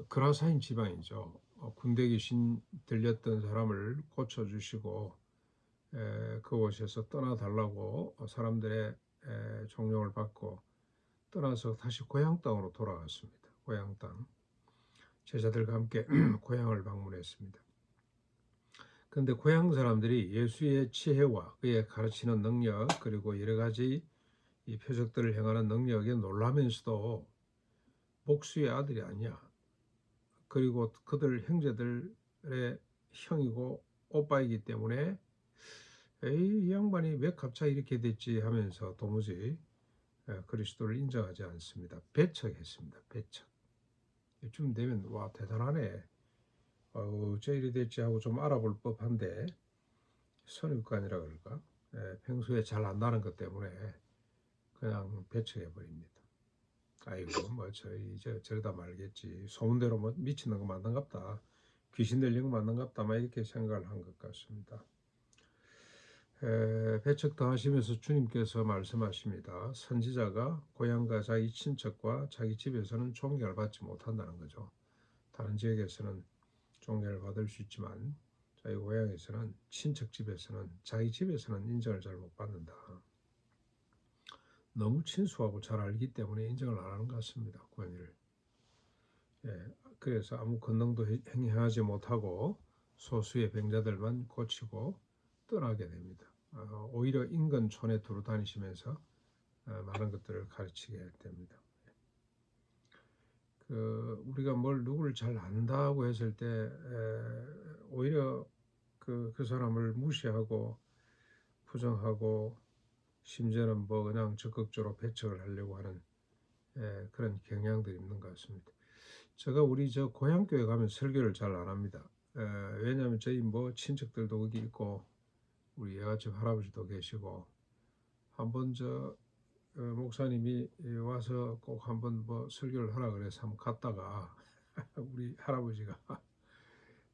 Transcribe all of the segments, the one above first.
그라사인 지방이죠. 군대 귀신 들렸던 사람을 고쳐주시고 그곳에서 떠나달라고 사람들의 종용을 받고 떠나서 다시 고향 땅으로 돌아갔습니다. 고향 땅. 제자들과 함께 고향을 방문했습니다. 그런데 고향 사람들이 예수의 지혜와 그의 가르치는 능력 그리고 여러 가지 이 표적들을 행하는 능력에 놀라면서도 목수의 아들이 아니야. 그리고 그들 형제들의 형이고 오빠이기 때문에 이 양반이 왜 갑자기 이렇게 됐지 하면서 도무지 그리스도를 인정하지 않습니다. 배척했습니다. 배척. 이쯤 되면 와 대단하네. 어째 이리 됐지 하고 좀 알아볼 법한데 선입관이라 그럴까? 평소에 잘 안다는 것 때문에 그냥 배척해 버립니다. 아이고 뭐 저러다 말겠지. 소문대로 뭐 미치는 거 맞는갑다. 귀신 들린 거 맞는갑다. 막 이렇게 생각을 한 것 같습니다. 배척당하시면서 주님께서 말씀하십니다. 선지자가 고향과 자기 친척과 자기 집에서는 존경을 받지 못한다는 거죠. 다른 지역에서는 존경을 받을 수 있지만 자기 고향에서는 친척 집에서는 자기 집에서는 인정을 잘 못 받는다. 너무 친숙하고 잘 알기 때문에 인정을 안 하는 것 같습니다. 권위를. 그래서 아무 권능도 행하지 못하고 소수의 병자들만 고치고 떠나게 됩니다. 오히려 인근촌에 두루 다니시면서 많은 것들을 가르치게 됩니다. 우리가 누구를 잘 안다고 했을 때 오히려 그 사람을 무시하고 부정하고 심지어는 뭐 그냥 적극적으로 배척을 하려고 하는 그런 경향들이 있는 것 같습니다. 제가 우리 고향 교회 가면 설교를 잘 안 합니다. 왜냐하면 저희 뭐 친척들도 거기 있고 우리 애가집 할아버지도 계시고 한번 목사님이 와서 꼭 한번 뭐 설교를 하라 그래서 한번 갔다가 우리 할아버지가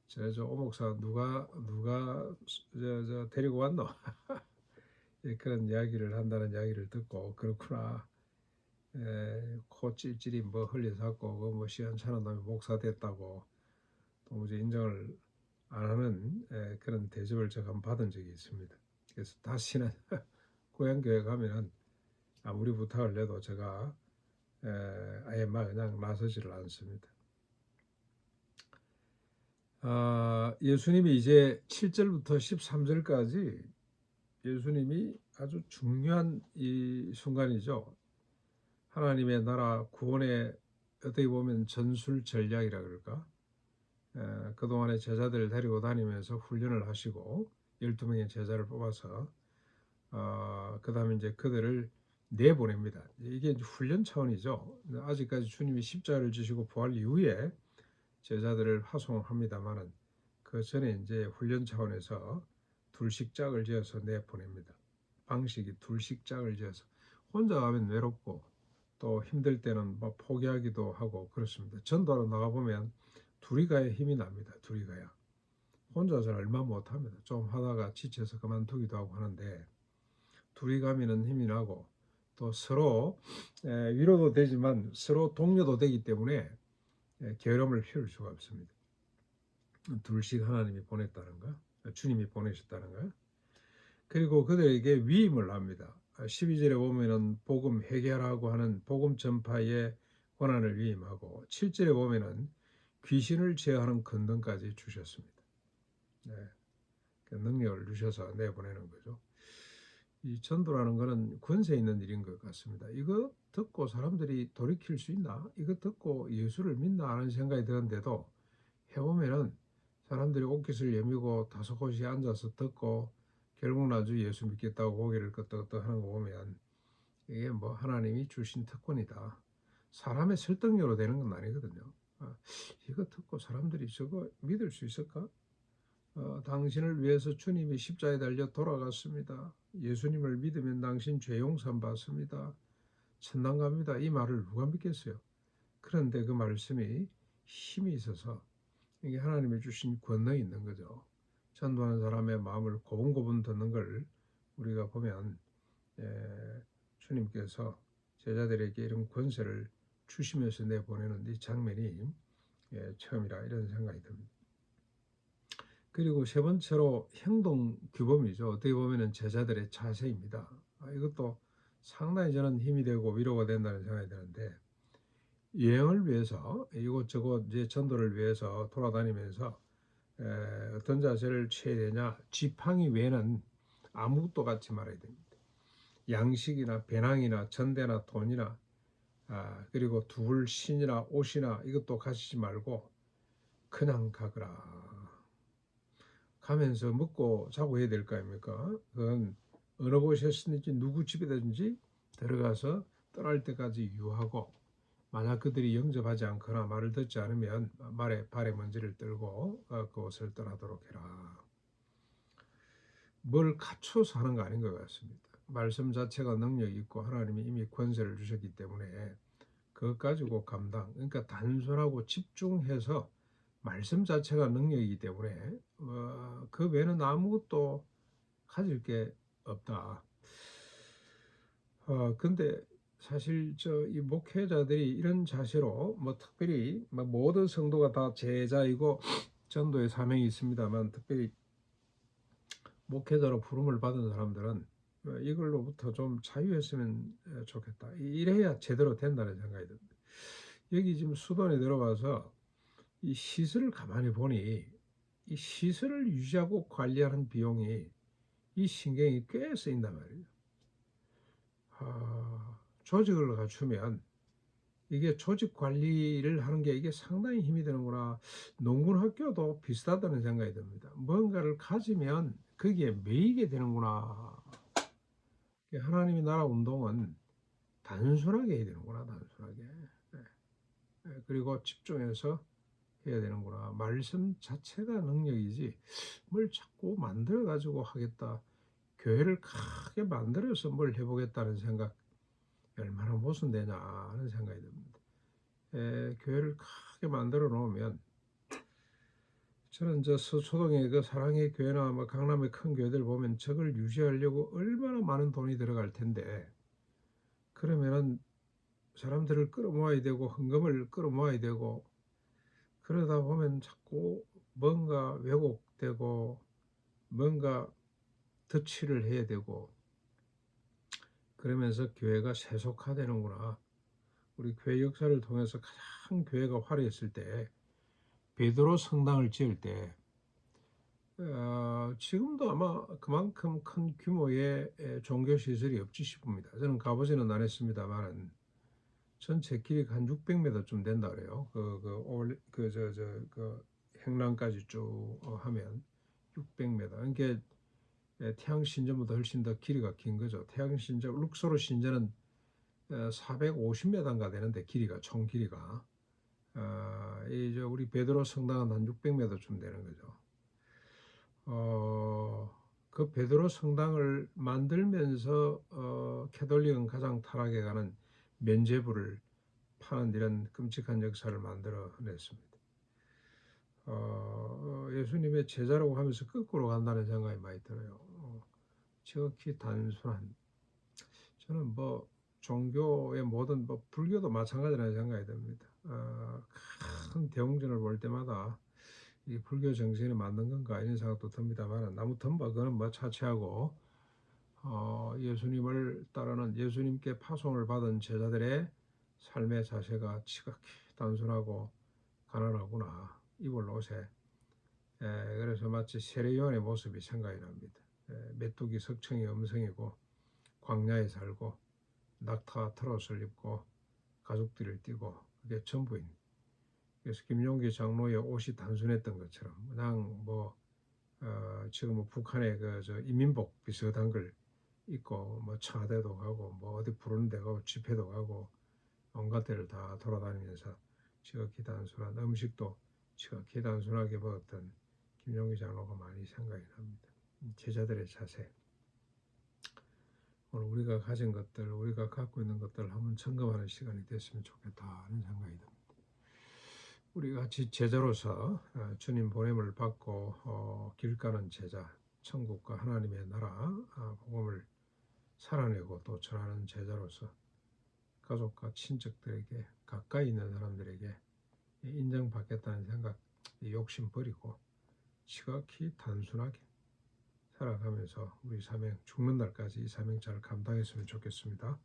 저 오목사 누가 데리고 왔노? 그런 이야기를 한다는 이야기를 듣고 그렇구나. 코 찔찔이 뭐 흘려잡고 뭐 시원찮은 놈이 목사 됐다고 도무지 인정을 안 하는 그런 대접을 제가 한번 받은 적이 있습니다. 그래서 다시는 고향 교회 가면은 아무리 부탁을 해도 제가 아예 막 그냥 나서지를 않습니다. 예수님이 이제 7절부터 13절까지 예수님이 아주 중요한 이 순간이죠. 하나님의 나라 구원의 어떻게 보면 전술 전략이라 그럴까? 그동안에 제자들을 데리고 다니면서 훈련을 하시고 12명의 제자를 뽑아서 그 다음에 이제 그들을 내보냅니다. 이게 이제 훈련 차원이죠. 아직까지 주님이 십자가를 지시고 부활 이후에 제자들을 파송합니다만은 그 전에 이제 훈련 차원에서 둘씩 짝을 지어서 내보냅니다. 방식이 둘씩 짝을 지어서 혼자 가면 외롭고 또 힘들 때는 뭐 포기하기도 하고 그렇습니다. 전도하러 나가보면 둘이 가야 힘이 납니다. 둘이 가야. 혼자서는 얼마 못합니다. 좀 하다가 지쳐서 그만두기도 하고 하는데 둘이 가면은 힘이 나고 또 서로 위로도 되지만 서로 동료도 되기 때문에 게으름을 피울 수가 없습니다. 둘씩 하나님이 보냈다는가? 주님이 보내셨다는가? 그리고 그들에게 위임을 합니다. 12절에 보면은 복음 회개하라고 하는 복음 전파의 권한을 위임하고 7절에 보면은 귀신을 제어하는 권능까지 주셨습니다. 그 능력을 주셔서 내보내는 거죠. 이 전도라는 것은 권세 있는 일인 것 같습니다. 이거 듣고 사람들이 돌이킬 수 있나? 이거 듣고 예수를 믿나 하는 생각이 드는데도 해보면은 사람들이 옷깃을 여미고 다소곳이 앉아서 듣고 결국 나중에 예수 믿겠다고 고개를 끄덕끄덕 하는 거 보면 이게 뭐 하나님이 주신 특권이다. 사람의 설득력으로 되는 건 아니거든요. 이거 듣고 사람들이 저거 믿을 수 있을까? 당신을 위해서 주님이 십자가에 달려 돌아갔습니다. 예수님을 믿으면 당신 죄 용서 받습니다. 천당 갑니다. 이 말을 누가 믿겠어요? 그런데 그 말씀이 힘이 있어서 이게 하나님이 주신 권능이 있는 거죠. 전도하는 사람의 마음을 고분고분 듣는 걸 우리가 보면 주님께서 제자들에게 이런 권세를 주시면서 내보내는 이 장면이 처음이라 이런 생각이 듭니다. 그리고 세 번째로 행동 규범이죠. 어떻게 보면은 제자들의 자세입니다. 이것도 상당히 저는 힘이 되고 위로가 된다는 생각이 드는데, 여행을 위해서 이곳저곳 이제 전도를 위해서 돌아다니면서 어떤 자세를 취해야 되냐? 지팡이 외에는 아무것도 갖지 말아야 됩니다. 양식이나 배낭이나 전대나 돈이나 그리고 두을 신이나 옷이나 이것도 가지지 말고 그냥 가거라. 가면서 먹고 자고 해야 될 거 아닙니까? 그건 어느 곳이었든지 누구 집이든지 들어가서 떠날 때까지 유하고, 만약 그들이 영접하지 않거나 말을 듣지 않으면 발에 먼지를 떨고 그곳을 떠나도록 해라. 뭘 갖춰서 하는 거 아닌 것 같습니다. 말씀 자체가 능력이 있고 하나님이 이미 권세를 주셨기 때문에 그것 가지고 감당, 그러니까 단순하고 집중해서 말씀 자체가 능력이기 때문에 그 외에는 아무것도 가질 게 없다. 근데 사실 이 목회자들이 이런 자세로 특별히 모든 성도가 다 제자이고 전도의 사명이 있습니다만, 특별히 목회자로 부름을 받은 사람들은 이걸로부터 좀 자유했으면 좋겠다. 이래야 제대로 된다는 생각이 듭니다. 여기 지금 수도원에 들어가서 이 시설을 가만히 보니 이 시설을 유지하고 관리하는 비용이 이 신경이 꽤 쓰인단 말이에요. 조직을 갖추면 이게 조직 관리를 하는 게 이게 상당히 힘이 되는구나. 농군 학교도 비슷하다는 생각이 듭니다. 뭔가를 가지면 거기에 매이게 되는구나. 하나님의 나라 운동은 단순하게 해야 되는구나, 단순하게. 그리고 집중해서 해야 되는구나. 말씀 자체가 능력이지 뭘 자꾸 만들어 가지고 하겠다, 교회를 크게 만들어서 뭘 해보겠다는 생각, 얼마나 모순되냐 하는 생각이 듭니다. 교회를 크게 만들어 놓으면, 저는 서초동의 그 사랑의 교회나 강남의 큰 교회들 보면 저걸 유지하려고 얼마나 많은 돈이 들어갈 텐데, 그러면은 사람들을 끌어모아야 되고 헌금을 끌어모아야 되고, 그러다 보면 자꾸 뭔가 왜곡되고 뭔가 덧칠을 해야 되고, 그러면서 교회가 세속화되는구나. 우리 교회 역사를 통해서 가장 교회가 화려했을 때, 베드로 성당을 지을 때 지금도 아마 그만큼 큰 규모의 종교 시설이 없지 싶습니다. 저는 가보지는 않았습니다만 전체 길이가 한 600m쯤 된다 그래요. 그 행랑까지 쭉 하면 600m. 그러니까 태양 신전보다 훨씬 더 길이가 긴 거죠. 태양 신전, 룩소르 신전은 450m인가 되는데, 길이가 총 길이가 우리 베드로 성당은 한 600m쯤 되는 거죠. 그 베드로 성당을 만들면서 캐톨릭은 가장 타락해 가는 면죄부를 파는 이런 끔찍한 역사를 만들어냈습니다. 예수님의 제자라고 하면서 거꾸로 간다는 생각이 많이 들어요. 지극히 단순한, 저는 종교의 모든 불교도 마찬가지라는 생각이 듭니다. 큰 대웅전을 볼 때마다 이 불교 정신에 맞는 건가 이런 생각도 듭니다만, 아무튼 그거는 차치하고 예수님을 따르는, 예수님께 파송을 받은 제자들의 삶의 자세가 지극히 단순하고 가난하구나, 이걸 옷에. 그래서 마치 세례요한의 모습이 생각이 납니다. 메뚜기 석청이 음성이고 광야에 살고 낙타 트롯을 입고 가죽띠를 띠고 그게 전부인. 그래서 김용기 장로의 옷이 단순했던 것처럼 그냥 지금 북한의 인민복 비슷한 걸 입고 청와대도 가고 어디 부르는 데 가고 집회도 가고 온갖 데를 다 돌아다니면서 지극히 단순한, 음식도 지극히 단순하게 먹었던 김용기 장로가 많이 생각이 납니다. 제자들의 자세. 오늘 우리가 가진 것들, 우리가 갖고 있는 것들을 한번 점검하는 시간이 됐으면 좋겠다 하는 생각이 듭니다. 우리 같이 제자로서 주님 보냄을 받고 길 가는 제자, 천국과 하나님의 나라 복음을 살아내고 또 전하는 제자로서 가족과 친척들에게, 가까이 있는 사람들에게 인정받겠다는 생각, 욕심 버리고 지극히 단순하게 살아가면서 우리 사명 죽는 날까지 이 사명 잘 감당했으면 좋겠습니다.